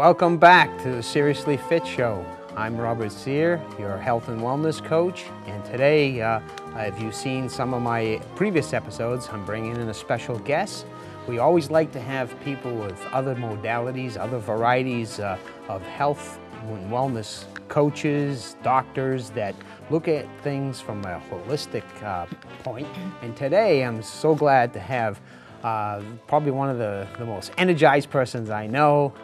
Welcome back to the Seriously Fit Show. I'm Robert Sear, your health and wellness coach, and today, if you've seen some of my previous episodes, I'm bringing in a special guest. We always like to have people with other modalities, other varieties of health and wellness coaches, doctors that look at things from a holistic point. And today, I'm so glad to have probably one of the most energized persons I know,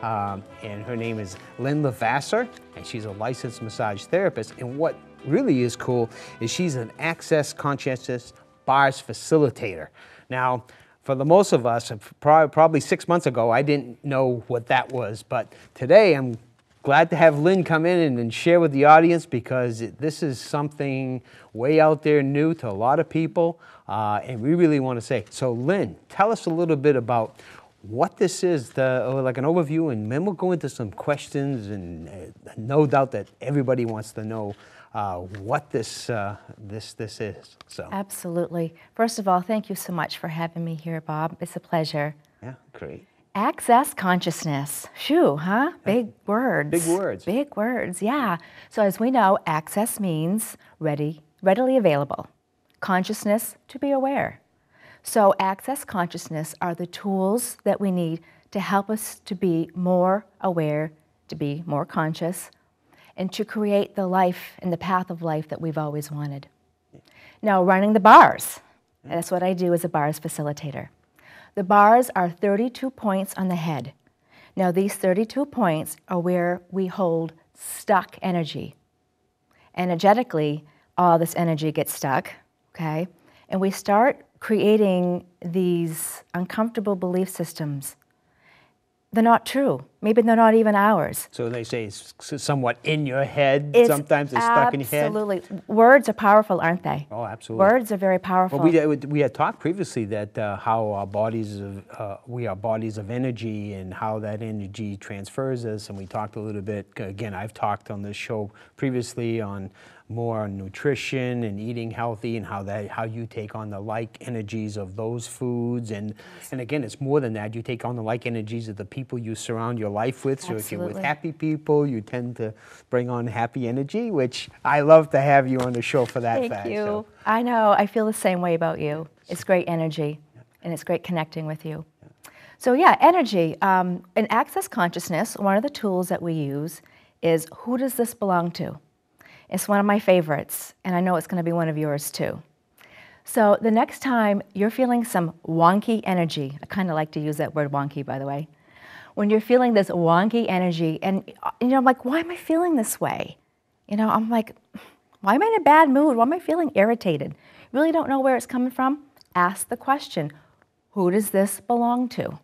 and her name is LYNN LEVASSEUR, and she's a licensed massage therapist. And what really is cool is she's an Access Consciousness bars facilitator. Now, for the most of us, probably 6 months ago, I didn't know what that was, but today I'm glad to have Lynn come in and share with the audience, because this is something way out there new to a lot of people, and we really want to say. So Lynn, tell us a little bit about what this is, like an overview, and then we'll go into some questions, and no doubt that everybody wants to know what this is. So. Absolutely. First of all, thank you so much for having me here, Bob. It's a pleasure. Yeah, great. Access consciousness. Phew, huh? Big words. Big words. Big words, yeah. So as we know, access means readily available. Consciousness, to be aware. So access consciousness are the tools that we need to help us to be more aware, to be more conscious, and to create the life and the path of life that we've always wanted. Now, running the bars, that's what I do as a bars facilitator. The bars are 32 points on the head. Now, these 32 points are where we hold stuck energy. Energetically, all this energy gets stuck, okay? And we start creating these uncomfortable belief systems. They're not true. Maybe they're not even ours. So they say it's somewhat in your head. Sometimes it's stuck in your head. Absolutely. Words are powerful, aren't they? Oh, absolutely. Words are very powerful. Well, we had talked previously that how our bodies, we are bodies of energy, and how that energy transfers us. And we talked a little bit, again, I've talked on this show previously on more on nutrition and eating healthy, and how you take on the like energies of those foods, and again, it's more than that. You take on the like energies of the people you surround your life with. So if you're with happy people, you tend to bring on happy energy, which I love to have you on the show for that fact. Thank you. So. I know. I feel the same way about you. It's great energy, and it's great connecting with you. So yeah, energy. In Access Consciousness, one of the tools that we use is, who does this belong to? It's one of my favorites, and I know it's going to be one of yours too. So the next time you're feeling some wonky energy, I kind of like to use that word wonky, by the way. When you're feeling this wonky energy, and I'm like, why am I feeling this way? I'm like, why am I in a bad mood? Why am I feeling irritated? Really don't know where it's coming from? Ask the question, who does this belong to?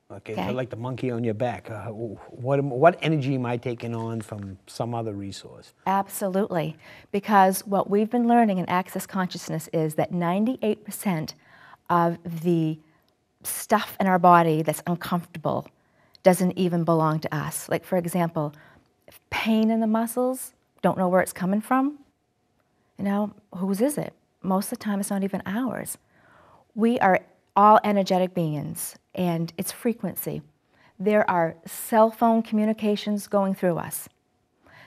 Okay, so like the monkey on your back. What energy am I taking on from some other resource? Absolutely, because what we've been learning in Access Consciousness is that 98% of the stuff in our body that's uncomfortable doesn't even belong to us. Like, for example, pain in the muscles, don't know where it's coming from. Whose is it? Most of the time, it's not even ours. We are all energetic beings, and it's frequency. There are cell phone communications going through us.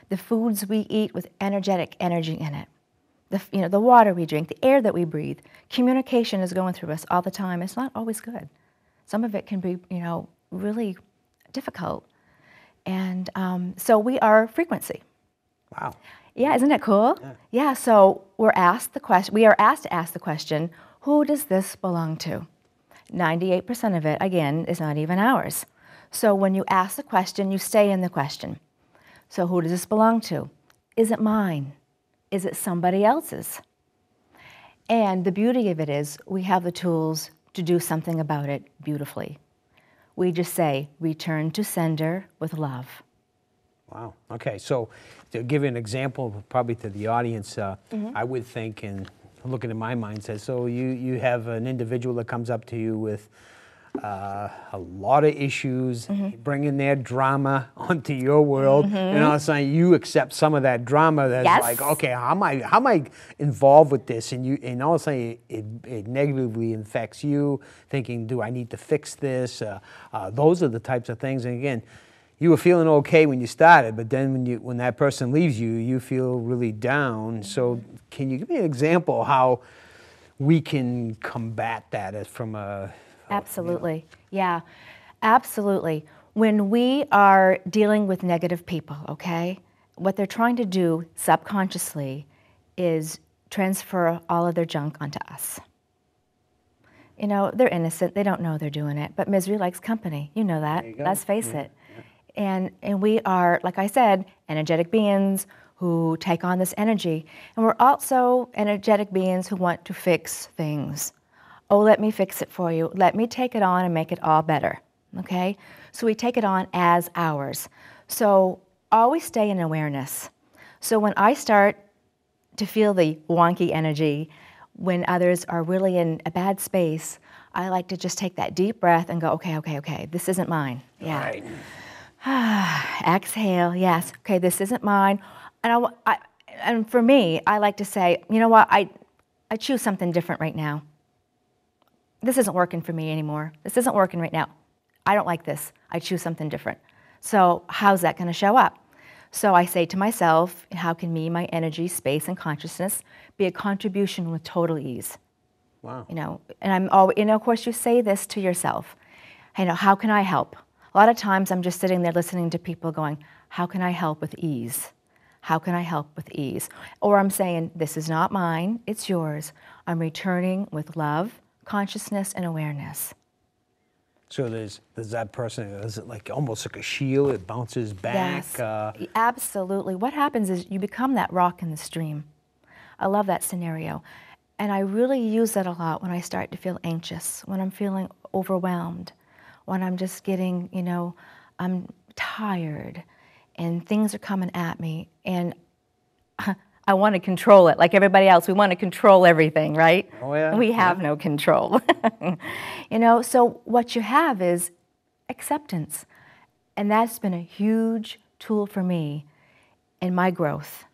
The foods we eat with energetic energy in it. The water we drink, the air that we breathe. Communication is going through us all the time. It's not always good. Some of it can be, really difficult. And so we are frequency. Wow. Yeah, isn't it cool? Yeah, so we are asked to ask the question, who does this belong to? 98% of it, again, is not even ours. So when you ask the question, you stay in the question. So who does this belong to? Is it mine? Is it somebody else's? And the beauty of it is we have the tools to do something about it beautifully. We just say, return to sender with love. Wow. Okay, so to give you an example, probably to the audience, I would think, and looking at my mindset, so you have an individual that comes up to you with a lot of issues, bringing their drama onto your world, and all of a sudden you accept some of that drama that's like, okay, how am I involved with this? And all of a sudden it negatively affects you, thinking, do I need to fix this? Those are the types of things. And again, you were feeling okay when you started, but then when that person leaves you, you feel really down. So can you give me an example how we can combat that as from a... Absolutely. Yeah, absolutely. When we are dealing with negative people, okay, what they're trying to do subconsciously is transfer all of their junk onto us. You know, they're innocent, they don't know they're doing it, but misery likes company. You know that. There you go. Let's face Yeah, it. And we are, like I said, energetic beings who take on this energy. And we're also energetic beings who want to fix things. Oh, let me fix it for you. Let me take it on and make it all better. Okay? So we take it on as ours. So always stay in awareness. So when I start to feel the wonky energy, when others are really in a bad space, I like to just take that deep breath and go, okay, this isn't mine. Yeah. Right. Exhale, yes. Okay, this isn't mine. And and for me, I like to say, you know what, I choose something different right now. This isn't working for me anymore. This isn't working right now. I don't like this. I choose something different. So how's that going to show up? So I say to myself, how can me, my energy, space, and consciousness be a contribution with total ease? Wow. You know, and I'm always, you know, of course you say this to yourself. You know, how can I help? A lot of times I'm just sitting there listening to people going, how can I help with ease? How can I help with ease? Or I'm saying, this is not mine, it's yours. I'm returning with love, consciousness, and awareness. So there's that person, is it like almost like a shield, it bounces back? Yes, absolutely. What happens is you become that rock in the stream. I love that scenario. And I really use that a lot when I start to feel anxious, when I'm feeling overwhelmed, when I'm just getting, you know, I'm tired and things are coming at me and I want to control it. Like everybody else, we want to control everything, right? Oh, yeah. And we have no control. You know, so what you have is acceptance. And that's been a huge tool for me in my growth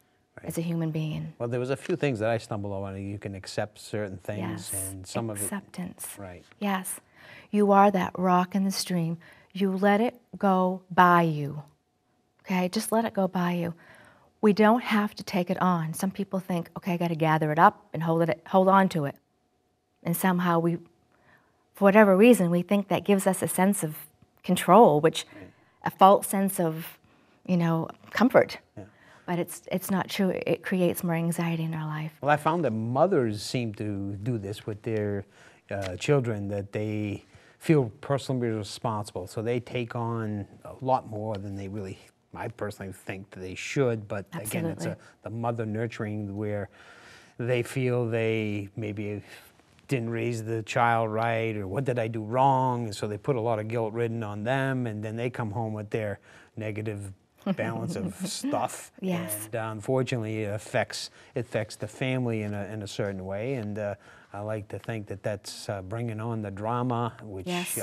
as a human being. Well, there was a few things that I stumbled on. You can accept certain things, Yes, and some acceptance. of it... Right. Yes. You are that rock in the stream. You let it go by you. Okay, just let it go by you. We don't have to take it on. Some people think, okay, I got to gather it up and hold on to it. And somehow we, for whatever reason, we think that gives us a sense of control, which a false sense of, you know, comfort. Yeah. But it's not true. It creates more anxiety in our life. Well, I found that mothers seem to do this with their children, that they feel personally responsible. So they take on a lot more than they really, I personally think that they should. But Absolutely. Again, it's the mother nurturing where they feel they maybe didn't raise the child right, or what did I do wrong? And so they put a lot of guilt ridden on them, and then they come home with their negative balance of stuff. Yes. And unfortunately, it affects the family in a certain way. And I like to think that that's bringing on the drama, which yes.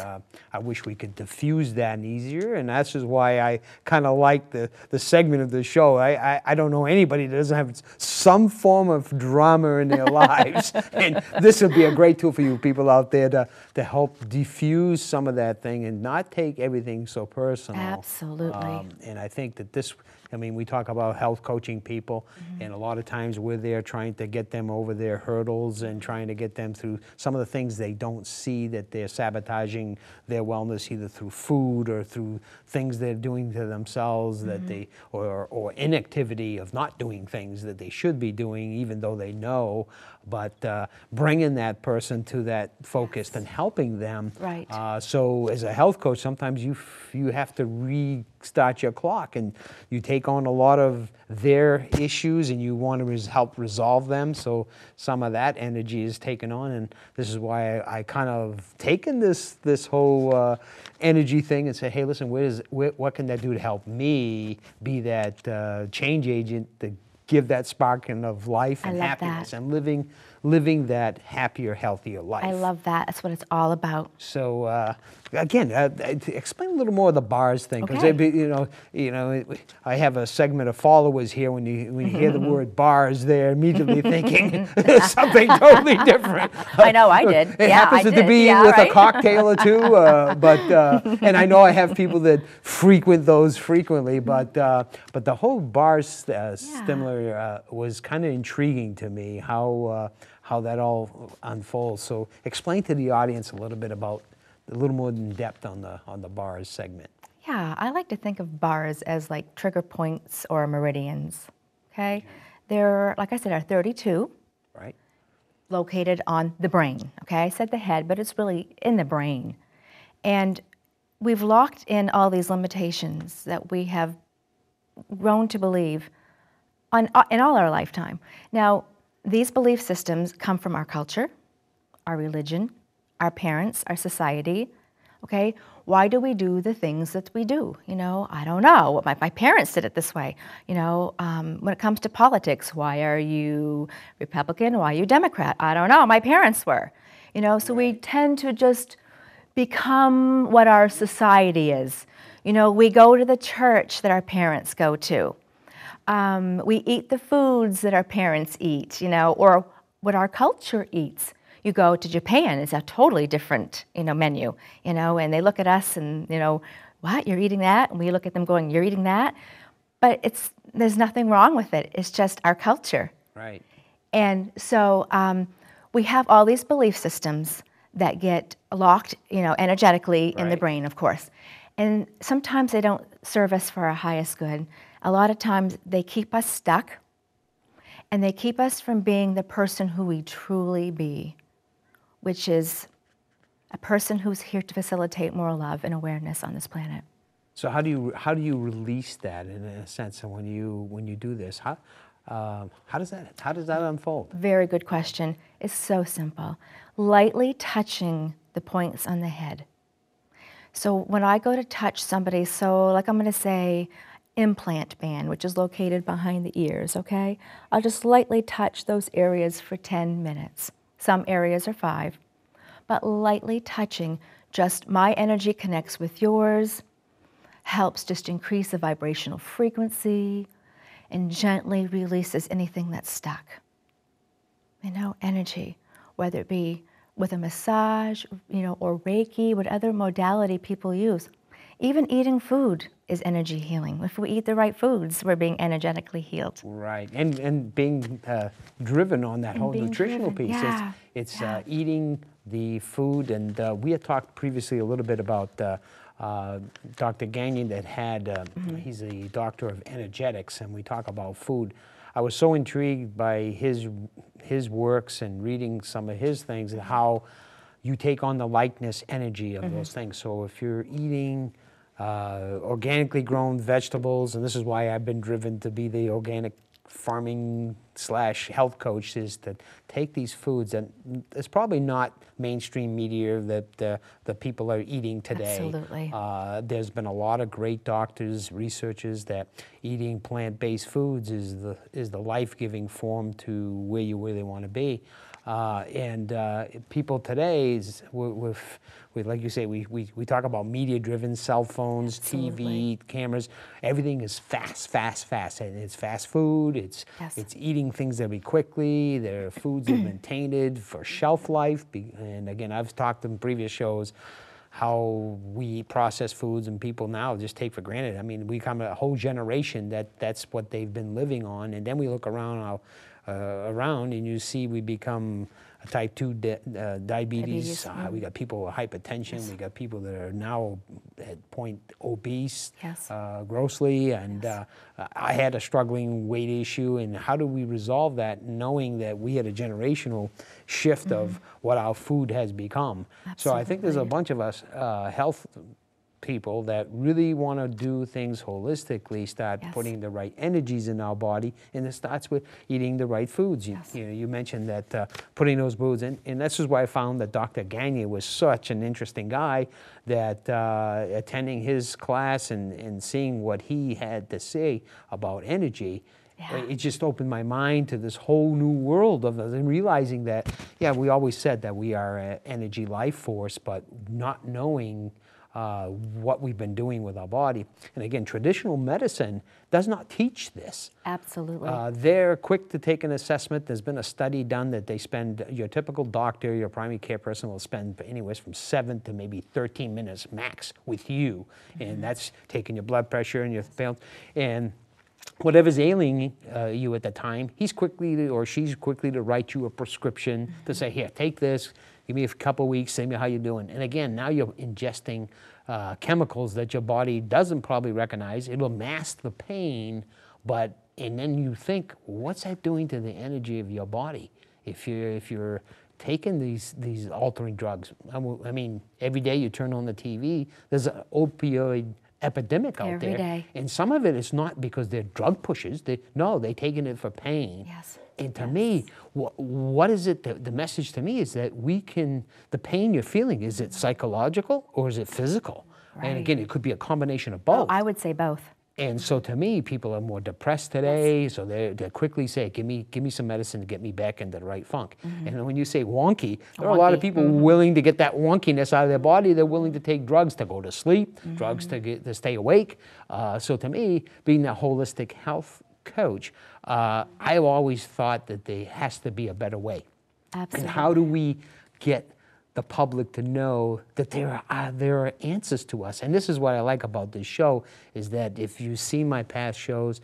I wish we could diffuse that easier. And that's just why I kind of like the segment of the show. I don't know anybody that doesn't have some form of drama in their lives. And this would be a great tool for you people out there to help diffuse some of that thing and not take everything so personal. Absolutely. And I think that this, I mean, we talk about health coaching people, and a lot of times we're there trying to get them over their hurdles and trying to get them through some of the things they don't see, that they're sabotaging their wellness either through food or through things they're doing to themselves that they, or inactivity of not doing things that they should be doing even though they know, but bringing that person to that focus and helping them. Right. So as a health coach, sometimes you have to restart your clock, and you take on a lot of their issues and you want to help resolve them. So some of that energy is taken on, and this is why I kind of taken this whole energy thing and say, hey, listen, what can that do to help me be that change agent to give that sparking of life and I love happiness that. and living that happier, healthier life. I love that. That's what it's all about. So again, explain a little more of the bars thing, because Okay. I have a segment of followers here. When you hear the word bars, they're immediately thinking something totally different. I know, I did. It Yeah, happens I to did. be Yeah, with right? a cocktail or two, but and I know I have people that frequent those frequently, but the whole bars similar was kind of intriguing to me, how that all unfolds. So explain to the audience a little bit about a little more in depth on the bars segment. Yeah, I like to think of bars as like trigger points or meridians. Okay, there, like I said, are 32. Right. Located on the brain. Okay, I said the head, but it's really in the brain. And we've locked in all these limitations that we have grown to believe in all our lifetime. Now, these belief systems come from our culture, our religion, our parents, our society. Okay, why do we do the things that we do? I don't know. My parents did it this way. When it comes to politics, why are you Republican? Why are you Democrat? I don't know. My parents were. So we tend to just become what our society is. We go to the church that our parents go to. We eat the foods that our parents eat, or what our culture eats. You go to Japan, it's a totally different, menu, and they look at us and, what, you're eating that? And we look at them going, you're eating that? But there's nothing wrong with it. It's just our culture. Right. And so we have all these belief systems that get locked, energetically in the brain, of course. And sometimes they don't serve us for our highest good. A lot of times they keep us stuck, and they keep us from being the person who we truly be, which is a person who's here to facilitate more love and awareness on this planet. So how do you release that in a sense? And when you do this, how does that unfold? Very good question. It's so simple. Lightly touching the points on the head. So when I go to touch somebody, like I'm going to say implant band, which is located behind the ears, okay? I'll just lightly touch those areas for 10 minutes. Some areas are 5. But lightly touching, just my energy connects with yours, helps just increase the vibrational frequency, and gently releases anything that's stuck. Energy, whether it be with a massage, or Reiki, whatever modality people use. Even eating food is energy healing. If we eat the right foods, we're being energetically healed. Right, and being driven on that whole nutritional piece. Yeah. It's eating the food, and we had talked previously a little bit about Dr. Gagnon that had, he's a doctor of energetics, and we talk about food. I was so intrigued by his works and reading some of his things and how you take on the likeness energy of those things. So if you're eating organically grown vegetables, and this is why I've been driven to be the organic farming / health coach, is to take these foods, and it's probably not mainstream media that the people are eating today. Absolutely. There's been a lot of great doctors, researchers that eating plant-based foods is the life-giving form to where you really want to be. And people today, with like you say, we talk about media-driven cell phones, Absolutely. TV, cameras. Everything is fast, and it's fast food. It's eating things that be quickly. Their foods have been tainted for shelf life. And again, I've talked in previous shows how we eat processed foods, and people now just take for granted. I mean, we come a whole generation that's what they've been living on, and then we look around and you see we become a type 2 diabetes. We got people with hypertension. We got people that are now at point obese, grossly. And I had a struggling weight issue. And how do we resolve that, knowing that we had a generational shift of what our food has become? So I think there's a bunch of us health people that really want to do things holistically, start putting the right energies in our body, and it starts with eating the right foods. You mentioned that putting those foods in, and this is why I found that Dr. Gagnon was such an interesting guy, that attending his class and seeing what he had to say about energy, Yeah. It just opened my mind to this whole new world of it, and realizing that, yeah, we always said that we are an energy life force, but not knowing what we've been doing with our body. And again, traditional medicine does not teach this. Absolutely. They're quick to take an assessment. There's been a study done that they spend, your typical doctor, your primary care person will spend anywhere from 7 to maybe 13 minutes max with you. And that's taking your blood pressure and your balance. And whatever's ailing you at the time, he's quickly or she's quickly to write you a prescription to say, here, take this, give me a couple weeks, say me how you're doing. And again, now you're ingesting chemicals that your body doesn't probably recognize. It'll mask the pain, and then you think, what's that doing to the energy of your body? If you're taking these altering drugs, I mean, every day you turn on the TV, there's an opioid epidemic out there. Every day. And some of it is not because they're drug pushers. They're taking it for pain. Yes. And to me, what is it, the message to me is that the pain you're feeling, is it psychological or is it physical? Right. And again, it could be a combination of both. Oh, I would say both. And so to me, people are more depressed today, so they quickly say, give me some medicine to get me back into the right funk. And then when you say wonky, there are a lot of people willing to get that wonkiness out of their body. They're willing to take drugs to go to sleep, drugs to stay awake. So to me, being a holistic health coach, I've always thought that there has to be a better way. Absolutely. And how do we get the public to know that there are answers to us? And this is what I like about this show, is that if you see my past shows,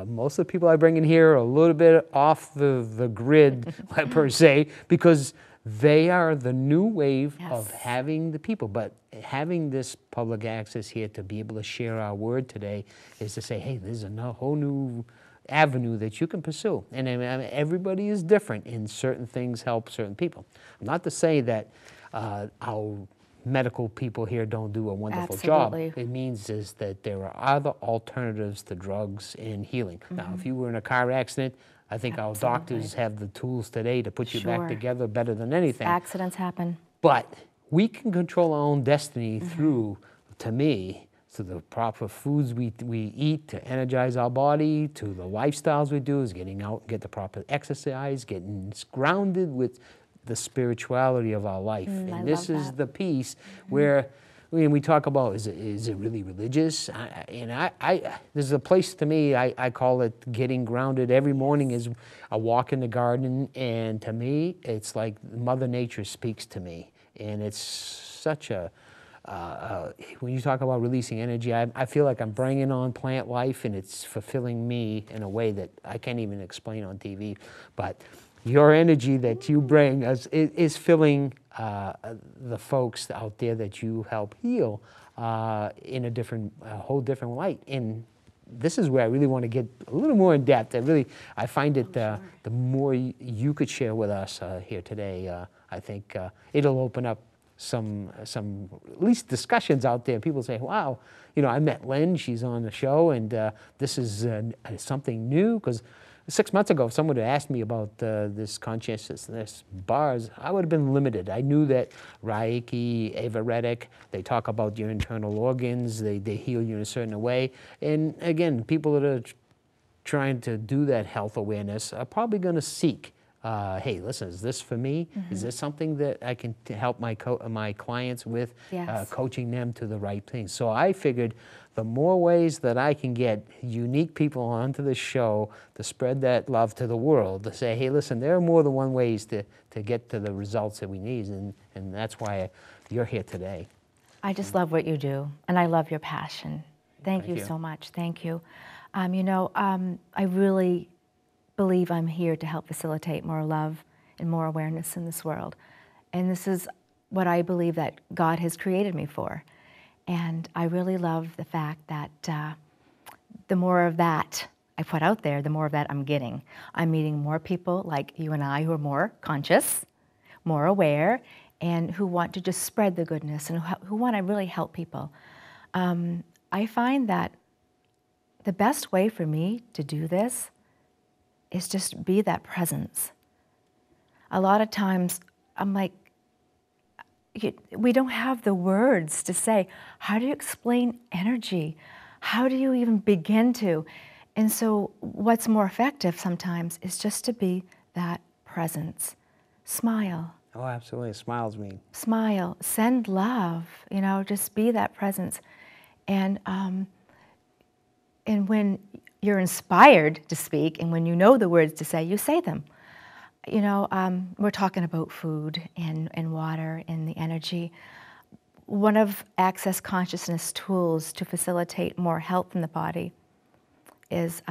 most of the people I bring in here are a little bit off the grid, per se, because they are the new wave of having the people. But having this public access here to be able to share our word today is to say, hey, there's a whole new avenue that you can pursue. And I mean, everybody is different, and certain things help certain people. Not to say that our medical people here don't do a wonderful job. It means is that there are other alternatives to drugs and healing. Now, if you were in a car accident, I think our doctors have the tools today to put you back together better than anything. Accidents happen. But we can control our own destiny through, to me, to the proper foods we eat to energize our body, to the lifestyles we do, is getting out, get the proper exercise, getting grounded with the spirituality of our life. And this is the piece where when we talk about, is it really religious? There's a place to me, I call it getting grounded. Every morning is a walk in the garden, and to me, it's like Mother Nature speaks to me. And it's such a, when you talk about releasing energy, I feel like I'm bringing on plant life, and it's fulfilling me in a way that I can't even explain on TV. But your energy that you bring is filling the folks out there that you help heal in a whole different light. And this is where I really want to get a little more in depth. I find it the more you could share with us here today, I think it'll open up some at least discussions out there. People say, wow, I met LYNN, she's on the show, and this is something new. Because 6 months ago, if someone had asked me about this consciousness bars, I would have been limited. I knew that Reiki, Ayurvedic, they talk about your internal organs, they heal you in a certain way. And again, people that are trying to do that health awareness are probably going to seek, hey, listen, is this for me? Is this something that I can help my clients with, coaching them to the right things? So I figured the more ways that I can get unique people onto the show to spread that love to the world, to say, hey, listen, there are more than one ways to get to the results that we need, and that's why you're here today. I just love what you do, and I love your passion. Thank you so much. Thank you. I really believe I'm here to help facilitate more love and more awareness in this world. And this is what I believe that God has created me for. And I really love the fact that the more of that I put out there, the more of that I'm getting. I'm meeting more people like you and I who are more conscious, more aware, and who want to just spread the goodness and who want to really help people. I find that the best way for me to do this is just be that presence. A lot of times I'm like, we don't have the words to say, how do you explain energy? How do you even begin to? And so what's more effective sometimes is just to be that presence. Smile. Oh, absolutely. Smiles mean. Smile. Send love. You know, just be that presence. And when you're inspired to speak and when you know the words to say, you say them. You know, we're talking about food and water and the energy. One of Access Consciousness tools to facilitate more health in the body is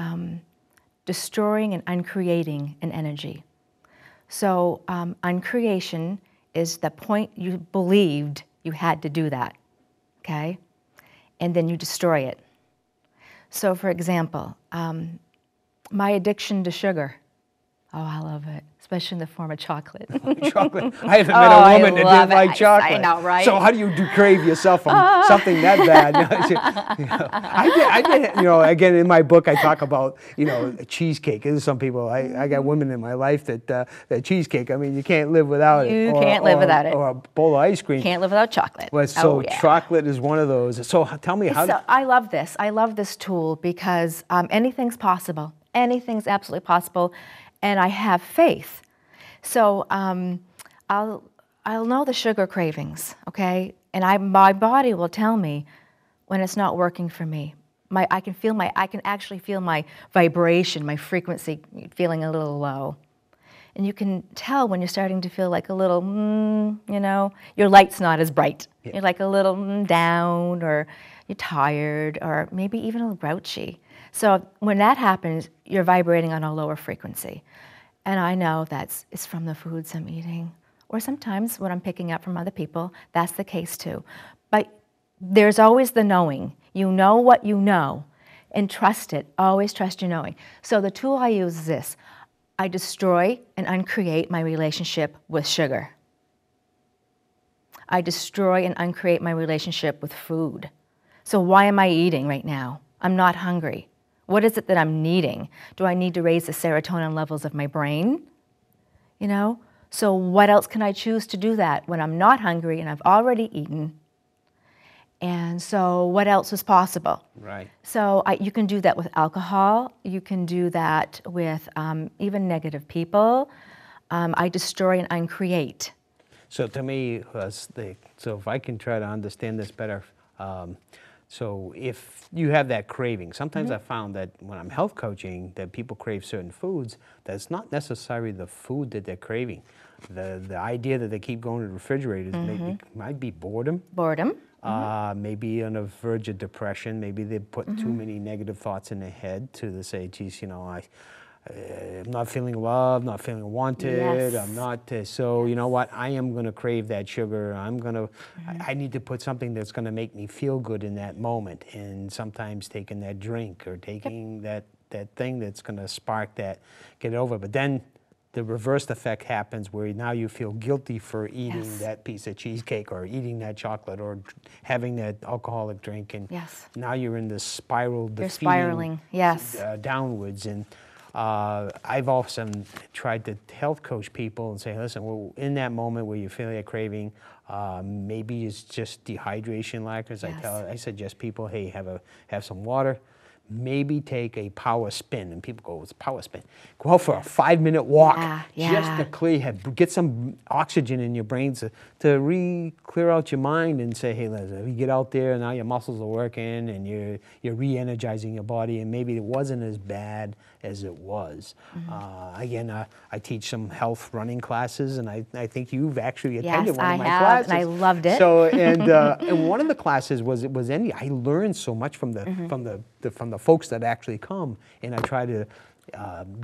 destroying and uncreating an energy. So uncreation is the point you believed you had to do that, okay? And then you destroy it. So for example, my addiction to sugar. Oh, I love it, especially in the form of chocolate. Chocolate. I haven't met a woman that didn't like chocolate. I know, right? So how do you crave yourself from something that bad? I did, you know, again, in my book, I talk about, you know, cheesecake. There's some people, I got women in my life that cheesecake, I mean, you can't live without it. You can't live without it. Or a bowl of ice cream. Can't live without chocolate. Well, so chocolate is one of those. So tell me how. So I love this. I love this tool because anything's possible. Anything's absolutely possible. And I have faith. So I'll know the sugar cravings, okay? And my body will tell me when it's not working for me. I can actually feel my vibration, my frequency feeling a little low. And you can tell when you're starting to feel like a little, you know, your light's not as bright. Yeah. You're like a little down, or you're tired, or maybe even a little grouchy. So when that happens, you're vibrating on a lower frequency. And I know it's from the foods I'm eating. Or sometimes what I'm picking up from other people, that's the case too. But there's always the knowing. You know what you know, and trust it. Always trust your knowing. So the tool I use is this. I destroy and uncreate my relationship with sugar. I destroy and uncreate my relationship with food. So why am I eating right now? I'm not hungry. What is it that I'm needing? Do I need to raise the serotonin levels of my brain? You know? So what else can I choose to do that when I'm not hungry and I've already eaten? And so what else is possible? Right. So you can do that with alcohol. You can do that with even negative people. I destroy and uncreate. So to me, so if I can try to understand this better, so if you have that craving, sometimes I found that when I'm health coaching, that people crave certain foods, that's not necessarily the food that they're craving. The idea that they keep going to the refrigerators might be boredom. Boredom. Maybe on the verge of depression. Maybe they put too many negative thoughts in their head to say, geez, you know, I'm not feeling loved, not feeling wanted, I'm not, so you know what, I am going to crave that sugar, I need to put something that's going to make me feel good in that moment, and sometimes taking that drink or taking that thing that's going to spark that, get it over. But then the reversed effect happens where now you feel guilty for eating that piece of cheesecake or eating that chocolate or having that alcoholic drink, and now you're in this spiral, you're spiraling, downwards. And I've often tried to health coach people and say, listen, well, in that moment where you feel that craving, maybe it's just dehydration lacquers. I suggest people, hey, have some water. Maybe take a power spin, and people go, "It's a power spin." Go out for a 5-minute walk, just to clear your head, get some oxygen in your brain to clear out your mind, and say, "Hey, listen, you get out there, now your muscles are working, and you're re-energizing your body, and maybe it wasn't as bad as it was." Again, I teach some health running classes, and I think you've actually attended one of my classes. And I loved it. So, and one of the classes I learned so much from the folks that actually come, and I try to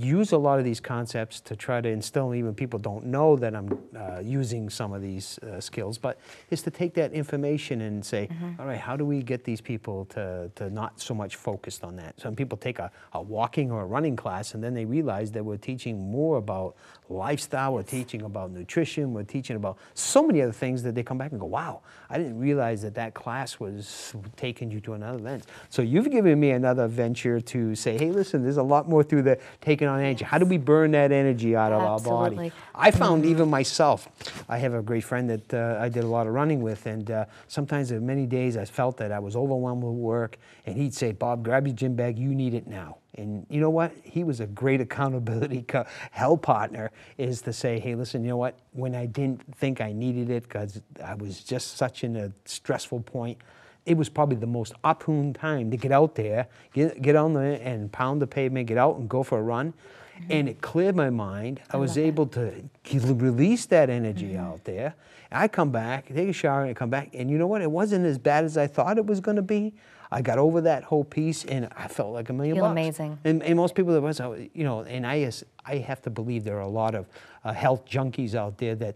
use a lot of these concepts to try to instill, even people don't know that I'm using some of these skills, but is to take that information and say, all right, how do we get these people to not so much focused on that? Some people take a walking or a running class, and then they realize that we're teaching more about lifestyle, we're teaching about nutrition, we're teaching about so many other things that they come back and go, wow, I didn't realize that class was taking you to another lens. So you've given me another venture to say, hey, listen, there's a lot more through we're taking on energy? How do we burn that energy out of our body? I found even myself, I have a great friend that I did a lot of running with, and sometimes there were many days I felt that I was overwhelmed with work, and he'd say, Bob, grab your gym bag, you need it now. And you know what? He was a great accountability hell partner, is to say, hey, listen, you know what? When I didn't think I needed it because I was just such in a stressful point, it was probably the most opportune time to get out there, get on there and pound the pavement, get out and go for a run. And it cleared my mind. I was able to release that energy out there. I come back, take a shower, and I come back, and you know what? It wasn't as bad as I thought it was going to be. I got over that whole piece, and I felt like $1 million bucks. Amazing. And most people that was, you know, and I have to believe there are a lot of health junkies out there that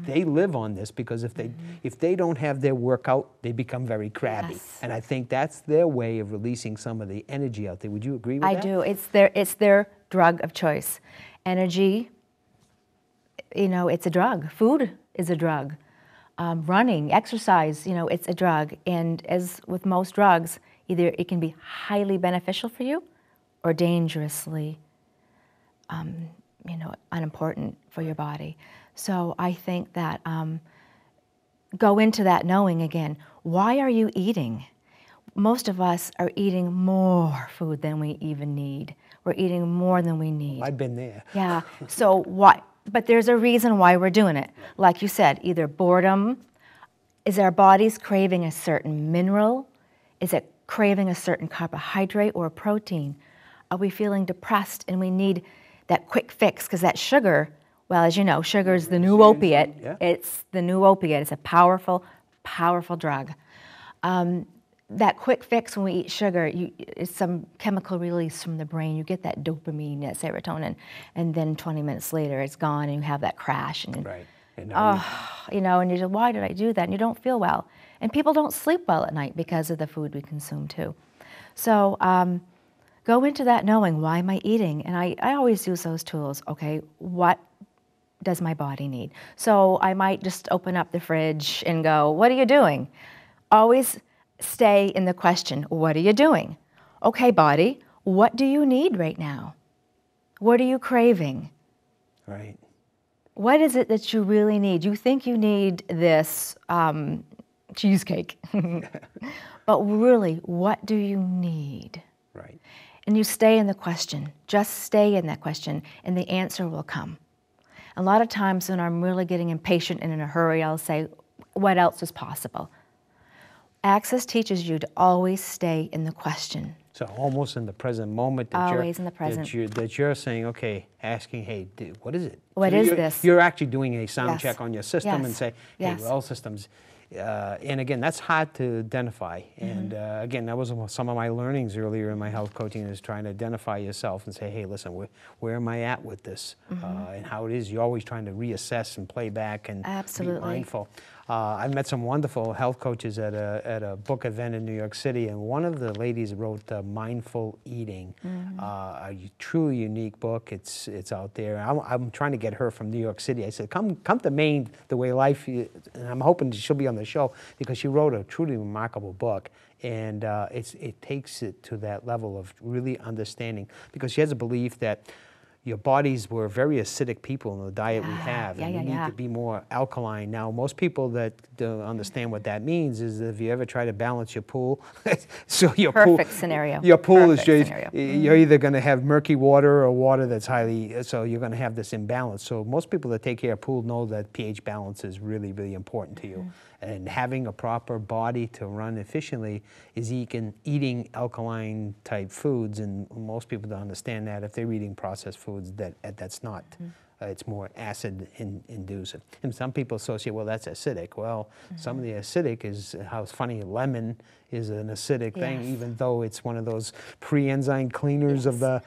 they live on this, because if they don't have their workout, they become very crabby. Yes. And I think that's their way of releasing some of the energy out there. Would you agree with that? I do. It's their drug of choice. Energy, you know, it's a drug. Food is a drug. Running, exercise, you know, it's a drug. And as with most drugs, either it can be highly beneficial for you or dangerously, you know, unimportant for your body. So I think that go into that knowing again, why are you eating? Most of us are eating more food than we even need. We're eating more than we need. I've been there. Yeah, so why? But there's a reason why we're doing it. Like you said, either boredom, is our bodies craving a certain mineral? Is it craving a certain carbohydrate or a protein? Are we feeling depressed and we need that quick fix? Because that sugar, well, as you know, sugar is the new opiate. Yeah. It's the new opiate. It's a powerful, powerful drug. That quick fix when we eat sugar, it's some chemical release from the brain. You get that dopamine, that serotonin, and then 20 minutes later it's gone and you have that crash. And, right. And now you know, and you say, why did I do that? And you don't feel well. And people don't sleep well at night because of the food we consume too. So go into that knowing, why am I eating? And I always use those tools. Okay, what does my body need? So I might just open up the fridge and go, what are you doing? Always stay in the question, what are you doing? Okay, body, what do you need right now? What are you craving? Right. What is it that you really need? You think you need this cheesecake, but really, what do you need? Right. And you stay in the question, just stay in that question, and the answer will come. A lot of times when I'm really getting impatient and in a hurry, I'll say, what else is possible? Access teaches you to always stay in the question. So almost in the present moment that Always in the present. that you're saying, okay, asking, hey, what is it? What So is you're, this? You're actually doing a sound Yes. check on your system and Yes. say, hey, Yes. well, systems. And again, that's hard to identify. And again, that was some of my learnings earlier in my health coaching, is trying to identify yourself and say, hey, listen, where am I at with this? And how it is. You're always trying to reassess and play back and Absolutely. be mindful. I met some wonderful health coaches at a book event in New York City, and one of the ladies wrote Mindful Eating, a truly unique book. It's out there. I'm trying to get her from New York City. I said, come to Maine, the way life is, and I'm hoping she'll be on the show, because she wrote a truly remarkable book. And it takes it to that level of really understanding, because she has a belief that your bodies were very acidic people in the diet we have, and we need to be more alkaline. Now, most people that don't understand what that means is that if you ever try to balance your pool, so your Perfect scenario. your pool is Perfect just, scenario. you're either going to have murky water or water that's highly, so you're going to have this imbalance. So most people that take care of pool know that pH balance is really, really important to you. And having a proper body to run efficiently is eating alkaline type foods, and most people don't understand that. If they're eating processed foods, that's not. It's more acid induced. And some people associate, well, that's acidic. Well, some of the acidic is, how it's funny, lemon is an acidic thing, even though it's one of those pre-enzyme cleaners of the,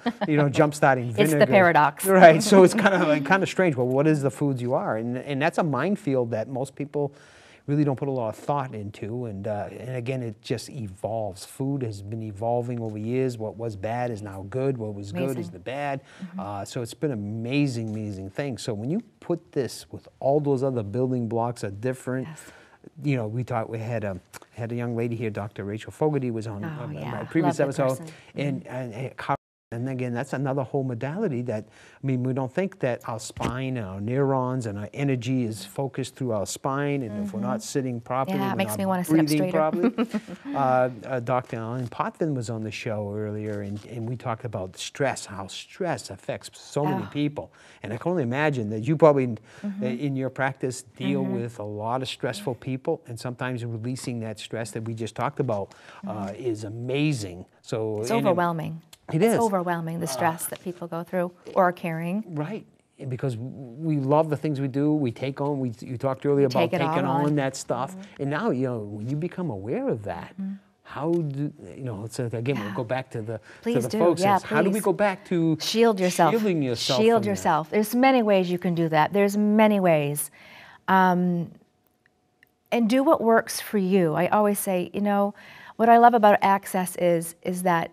jump-starting vinegar. It's the paradox. Right, so it's kind of strange. Well, what is the foods you are? And that's a minefield that most people really don't put a lot of thought into, and again, it just evolves. Food has been evolving over years. What was bad is now good. What was good is the bad. So it's been an amazing, amazing thing. So when you put this with all those other building blocks are different. We had a young lady here, Dr. Rachel Fogarty, was on my previous episode, and And again, that's another whole modality that, I mean, we don't think that our spine and our neurons and our energy is focused through our spine, and if we're not sitting properly, Yeah, it we're makes not me want to sit up breathing straighter. properly. Dr. Ellen Potvin was on the show earlier, and we talked about stress, how stress affects so many people. And I can only imagine that you probably, in your practice, deal with a lot of stressful people, and sometimes releasing that stress that we just talked about is amazing. So It's overwhelming. It is. It's overwhelming, the stress that people go through or are carrying. Right. Because we love the things we do, we take on, you talked earlier about take it all taking on on. that stuff. And now, you know, when you become aware of that, how do, you know, so again, we'll go back to the, Please to the do. folks. Yeah, How do we please. go back to Shield yourself. shielding yourself? Shield from yourself. There's many ways you can do that. There's many ways. And do what works for you. I always say, you know, what I love about Access is that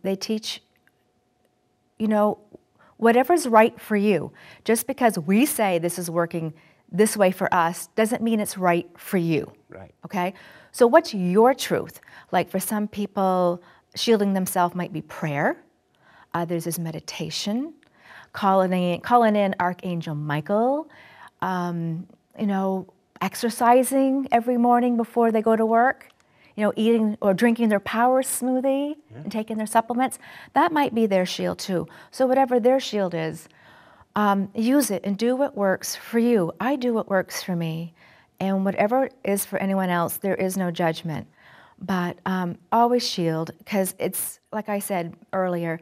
they teach, you know, whatever's right for you. Just because we say this is working this way for us doesn't mean it's right for you. Right. Okay? So what's your truth? Like for some people, shielding themselves might be prayer. Others is meditation. Calling in Archangel Michael. You know, exercising every morning before they go to work. You know, eating or drinking their power smoothie and taking their supplements, that might be their shield too. So whatever their shield is, use it and do what works for you. I do what works for me. And whatever is for anyone else, there is no judgment. But always shield, because it's, like I said earlier,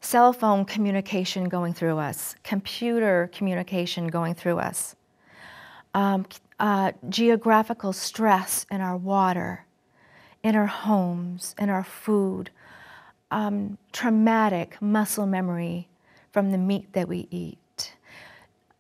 cell phone communication going through us, computer communication going through us, geographical stress in our water, in our homes, in our food, traumatic muscle memory from the meat that we eat,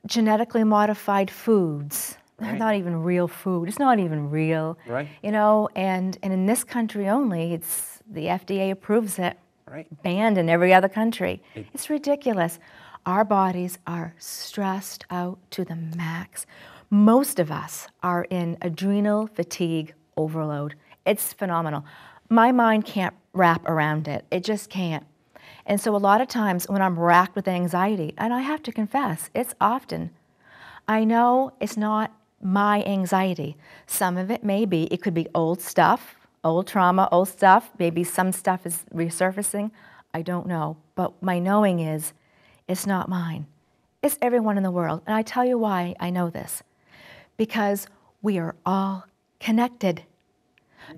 genetically modified foods. They're not even real food. It's not even real. Right. You know, and in this country only, it's the FDA approves it. Right. Banned in every other country. It's ridiculous. Our bodies are stressed out to the max. Most of us are in adrenal fatigue overload. It's phenomenal. My mind can't wrap around it. It just can't. And so a lot of times when I'm racked with anxiety, and I have to confess, it's often, I know it's not my anxiety. Some of it may be, it could be old stuff, old trauma, old stuff. Maybe some stuff is resurfacing. I don't know. But my knowing is, it's not mine. It's everyone in the world. And I tell you why I know this. Because we are all connected.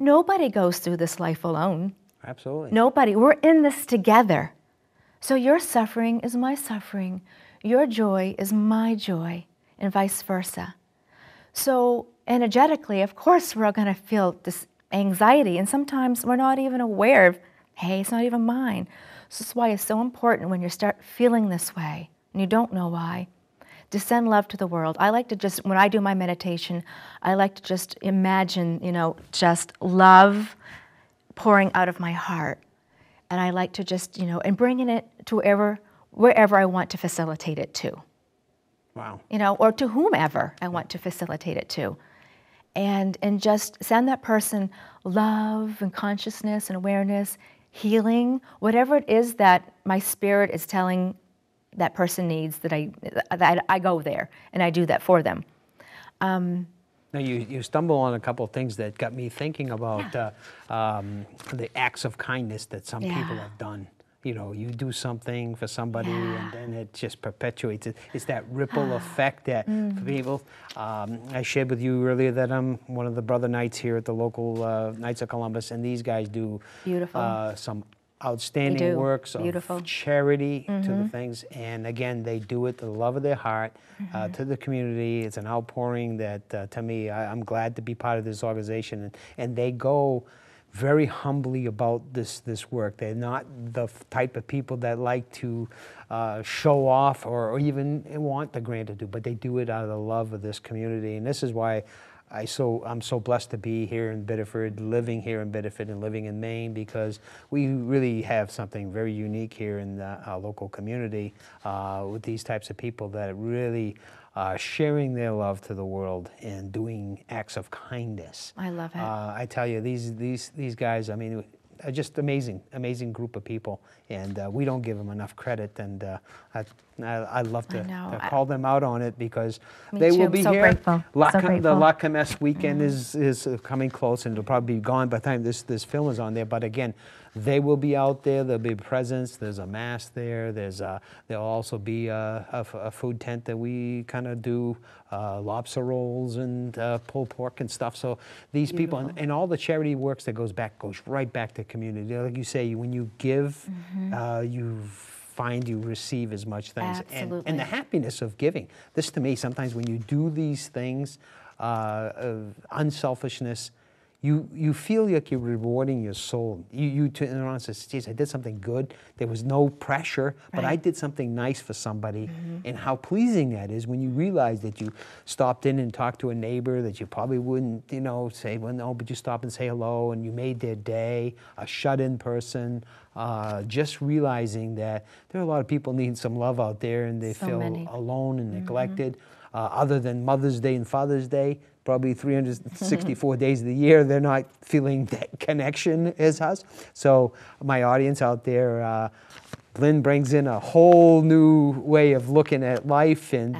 Nobody goes through this life alone. Absolutely. Nobody. We're in this together. So your suffering is my suffering. Your joy is my joy, and vice versa. So energetically, of course, we're all going to feel this anxiety, and sometimes we're not even aware of, hey, it's not even mine. So that's why it's so important when you start feeling this way, and you don't know why, to send love to the world. I like to just, when I do my meditation, I like to just imagine, you know, just love pouring out of my heart. And I like to just, you know, and bringing it to wherever I want to facilitate it to. Wow. You know, or to whomever I want to facilitate it to. And just send that person love and consciousness and awareness, healing, whatever it is that my spirit is telling that person needs, that I go there and I do that for them. Now you stumble on a couple of things that got me thinking about the acts of kindness that some people have done. You know, you do something for somebody and then it just perpetuates it. It's that ripple effect that for people. I shared with you earlier that I'm one of the Brother Knights here at the local Knights of Columbus, and these guys do some outstanding works of charity to the things. And again, they do it to the love of their heart, to the community. It's an outpouring that, to me, I'm glad to be part of this organization. And they go very humbly about this work. They're not the type of people that like to show off or even want the grant to do, but they do it out of the love of this community. And this is why I'm so blessed to be here in Biddeford, living here in Biddeford and living in Maine, because we really have something very unique here in our local community with these types of people that really sharing their love to the world and doing acts of kindness. I love it. I tell you, these guys, I mean, just amazing group of people, and we don't give them enough credit, and I love to call them out on it, because they will be here. Grateful. The La Kermesse weekend is coming close, and it'll probably be gone by the time this film is on there. But again, they will be out there. There'll be presents. There's a mass there. There'll also be a food tent that we kind of do lobster rolls and pulled pork and stuff. So these people and all the charity works that goes right back to community. Like you say, when you give, you find you receive as much things. Absolutely. And the happiness of giving. This, to me, sometimes when you do these things, unselfishness, you feel like you're rewarding your soul. You turn around and say, geez, I did something good. There was no pressure, but I did something nice for somebody. And how pleasing that is when you realize that you stopped in and talked to a neighbor that you probably wouldn't, say, well, no, but you stop and say hello, and you made their day, a shut-in person. Just realizing that there are a lot of people needing some love out there, and they feel alone and neglected. Other than Mother's Day and Father's Day, probably 364 days of the year, they're not feeling that connection as us. So my audience out there, Lynn brings in a whole new way of looking at life, and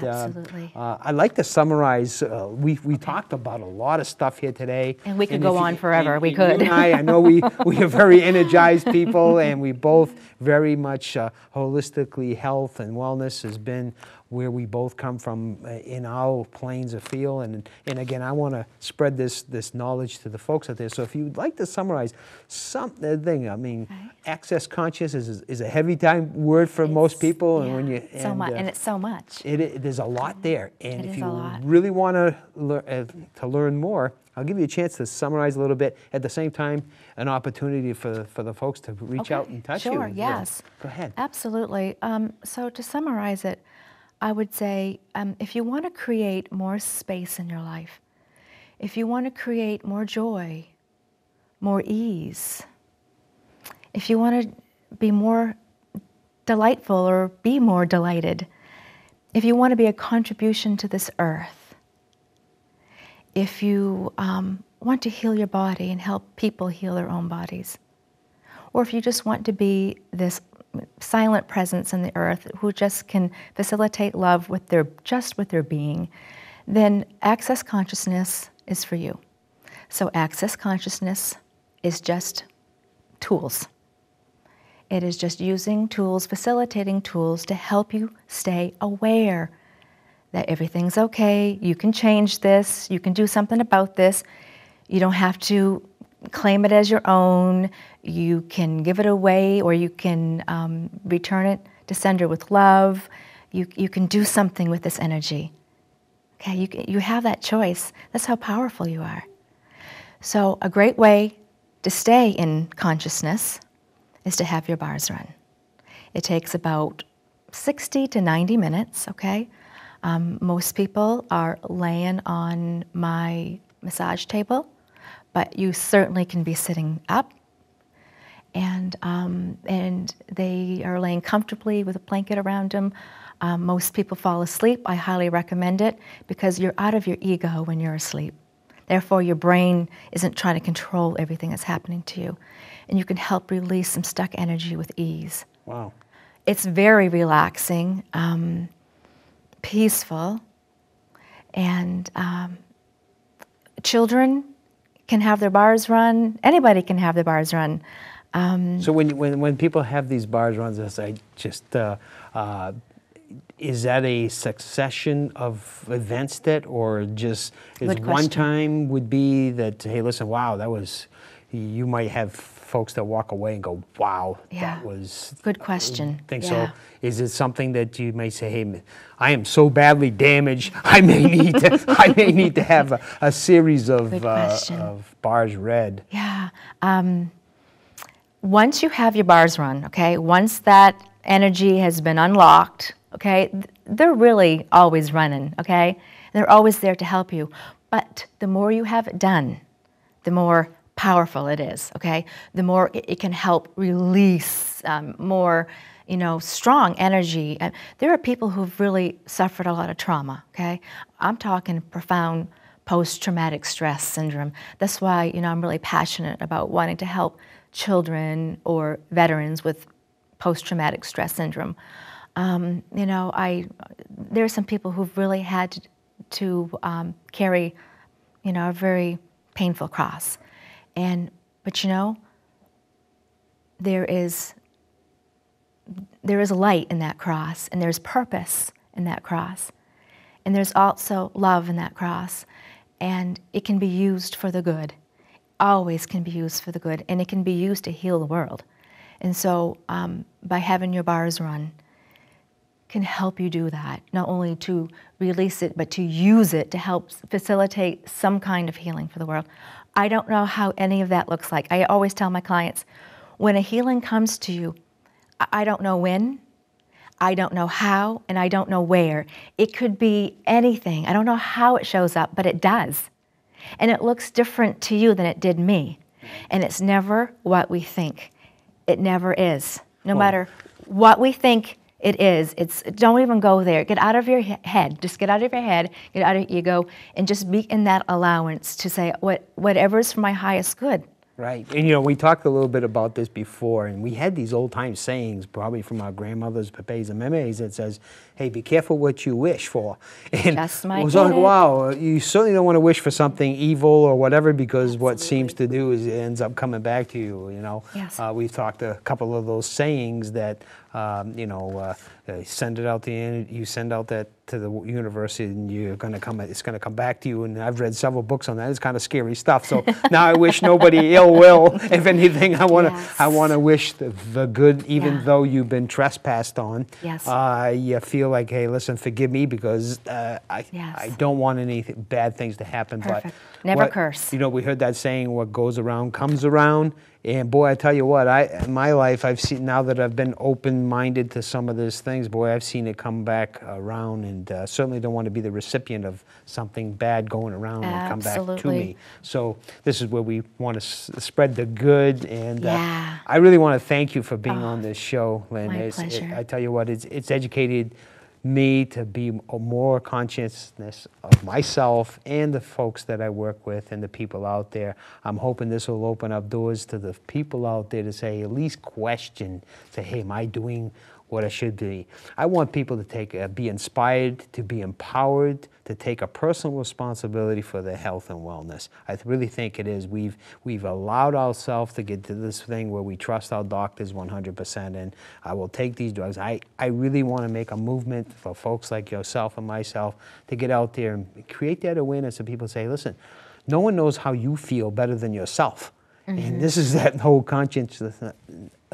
I'd like to summarize. We talked about a lot of stuff here today, and we could go on forever. We could. You and I know we are very energized people, and we both very much holistically, health and wellness has been where we both come from in our planes of feel. And again, I want to spread this knowledge to the folks out there. So if you'd like to summarize something, I mean, access consciousness is a heavy time word for most people. Yeah, and when you and it's so much. There's a lot there. And if you really want to learn more, I'll give you a chance to summarize a little bit. At the same time, an opportunity for the folks to reach out and touch you. Sure, yes. Go ahead. Absolutely. So to summarize it, I would say if you want to create more space in your life, if you want to create more joy, more ease, if you want to be more delightful or be more delighted, if you want to be a contribution to this earth, if you want to heal your body and help people heal their own bodies, or if you just want to be this silent presence in the earth who just can facilitate love with their being, then access consciousness is for you. So access consciousness is just tools. It is just using tools, facilitating tools to help you stay aware that everything's okay, you can change this, you can do something about this, you don't have to claim it as your own, you can give it away, or you can return it to sender with love. You can do something with this energy. Okay, you have that choice. That's how powerful you are. So a great way to stay in consciousness is to have your bars run. It takes about 60 to 90 minutes, okay? Most people are laying on my massage table, but you certainly can be sitting up, and they are laying comfortably with a blanket around them. Most people fall asleep. I highly recommend it because you're out of your ego when you're asleep. Therefore, your brain isn't trying to control everything that's happening to you, and you can help release some stuck energy with ease. Wow. It's very relaxing, peaceful, and children can have their bars run. Anybody can have their bars run. So when people have these bars runs, is that a succession of events or just is one time would be that, hey, listen, wow, that was, you might have folks that walk away and go, wow, that was... Good question. So is it something that you may say, hey, I am so badly damaged, I may need to have a series of bars read? Yeah. Once you have your bars run, okay, once that energy has been unlocked, okay, they're really always running, okay? They're always there to help you. But the more you have it done, the more powerful it is, okay? The more it can help release more, strong energy. There are people who've really suffered a lot of trauma, okay? I'm talking profound post-traumatic stress syndrome. That's why, I'm really passionate about wanting to help children or veterans with post-traumatic stress syndrome. You know, there are some people who've really had to carry, you know, a very painful cross. But you know, there is light in that cross, and there's purpose in that cross. And there's also love in that cross. And it can be used for the good. Always can be used for the good. And it can be used to heal the world. And so by having your bars run can help you do that. Not only to release it, but to use it to help facilitate some kind of healing for the world. I don't know how any of that looks like. I always tell my clients, when a healing comes to you, I don't know when, I don't know how, and I don't know where. It could be anything. I don't know how it shows up, but it does. And it looks different to you than it did me. And it's never what we think. It never is. No matter what we think it is, don't even go there. Get out of your head. Just get out of your head, get out of your ego, and just be in that allowance to say, whatever's for my highest good. Right. And, you know, we talked a little bit about this before, and we had these old-time sayings, probably from our grandmothers, papes, and memes, that says, hey, be careful what you wish for. And just it was like, wow, you certainly don't want to wish for something evil or whatever, because Absolutely. what seems to do is it ends up coming back to you, you know. Yes. We've talked a couple of those sayings that, you know, send it out you send out that to the university, and it's going to come back to you. And I've read several books on that. It's kind of scary stuff. So now I wish nobody ill will. If anything, I want to wish the good, even though you've been trespassed on. Yes. You feel like, hey, listen, forgive me, because I don't want any bad things to happen. Perfect. But never curse. You know, we heard that saying, what goes around comes around. And boy, I tell you what, in my life, I've seen, now that I've been open-minded to some of these things, boy, I've seen it come back around, and certainly don't want to be the recipient of something bad going around and come back to me. So this is where we want to spread the good, and I really want to thank you for being on this show, Lynn. My pleasure. I tell you what, it's educated me to be more consciousness of myself and the folks that I work with and the people out there. I'm hoping this will open up doors to the people out there to say, at least question, say, hey, am I doing what I should be? I want people to be inspired, to be empowered, to take a personal responsibility for their health and wellness. I really think it is. We've allowed ourselves to get to this thing where we trust our doctors 100%, and I will take these drugs. I really want to make a movement for folks like yourself and myself to get out there and create that awareness, so people say, listen, no one knows how you feel better than yourself. And this is that whole consciousness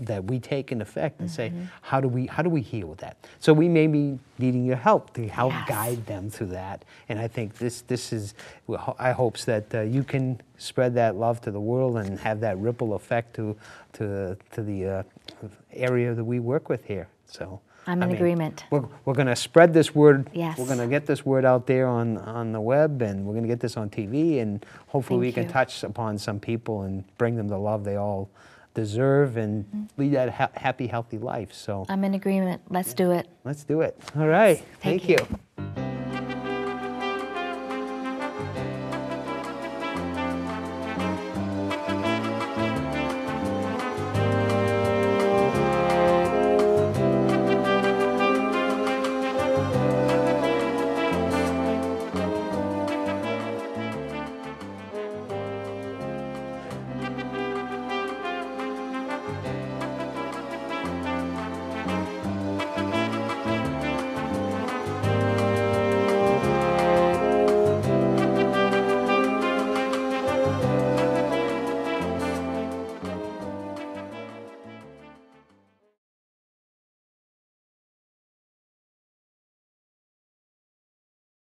that we take in effect and say, how do we heal that? So we may be needing your help to help guide them through that. And I think this is, I hopes that you can spread that love to the world and have that ripple effect to the area that we work with here. So I'm in agreement. We're going to spread this word. Yes. We're going to get this word out there on the web, and we're going to get this on TV, and hopefully we can touch upon some people and bring them the love they all deserve and lead that happy, healthy life. So I'm in agreement. Let's do it. Let's do it. All right. Thank you.